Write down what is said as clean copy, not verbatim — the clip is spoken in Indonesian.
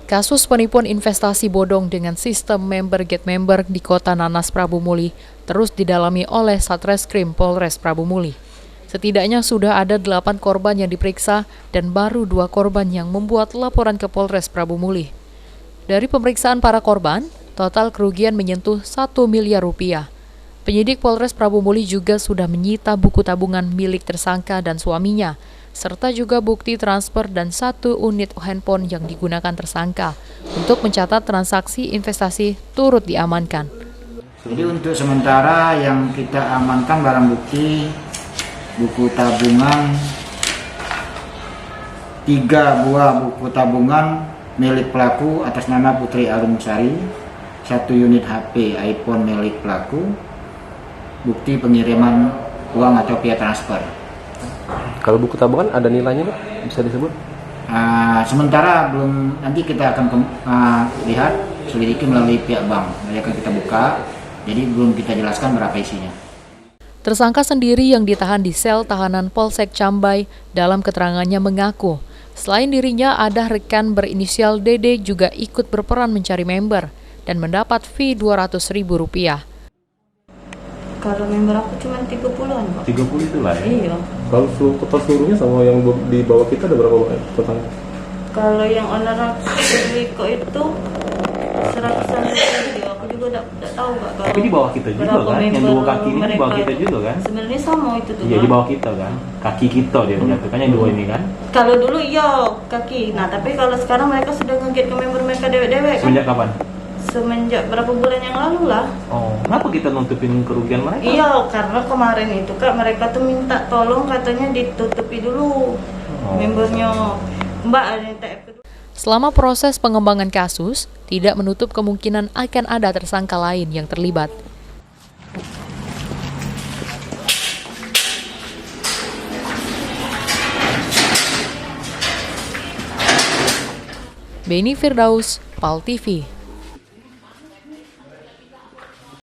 Kasus penipuan investasi bodong dengan sistem member get member di kota Nanas Prabu Muli terus didalami oleh Satreskrim Polres Prabu Muli. Setidaknya sudah ada 8 korban yang diperiksa dan baru 2 korban yang membuat laporan ke Polres Prabu Muli. Dari pemeriksaan para korban, total kerugian menyentuh 1 miliar rupiah. Penyidik Polres Prabu Muli juga sudah menyita buku tabungan milik tersangka dan suaminya, serta juga bukti transfer dan 1 unit handphone yang digunakan tersangka untuk mencatat transaksi investasi turut diamankan. Jadi untuk sementara yang kita amankan barang bukti buku tabungan, 3 buah buku tabungan milik pelaku atas nama Putri Arumsari, 1 unit HP iPhone milik pelaku, bukti pengiriman uang atau via transfer. Kalau buku tabungan ada nilainya, Pak? Bisa disebut? Sementara belum, nanti kita akan lihat selidiki melalui pihak bank. Nanti akan kita buka, jadi belum kita jelaskan berapa isinya. Tersangka sendiri yang ditahan di sel tahanan Polsek Cambai dalam keterangannya mengaku, selain dirinya ada rekan berinisial DD juga ikut berperan mencari member dan mendapat fee Rp200.000. Kalau member aku cuma 30-an, Pak. 30 itu lah ya? Iya. Kalau total seluruhnya sama yang di bawah kita ada berapa total? Kalau yang owner aku Wiko itu 100-an lebih, aku juga tidak tahu, Pak. Tapi di bawah kita juga kan? Yang 2 kaki ini di bawah kita juga kan? Sebenarnya sama itu tuh. Iya, di bawah kita kan? Kaki kita dia menjatuhkan yang 2 ini kan? Kalau dulu iya kaki. Nah, tapi kalau sekarang mereka sudah nge-get ke member mereka dewek-dewek kan? Semenjak kapan? Semenjak berapa bulan yang lalu lah. Oh, kenapa kita nutupin kerugian mereka? Iya, karena kemarin itu Kak, mereka tuh minta tolong katanya ditutupi dulu membernya. Mbak ada yang TF. Selama proses pengembangan kasus, tidak menutup kemungkinan akan ada tersangka lain yang terlibat. Beni Firdaus, PAL TV.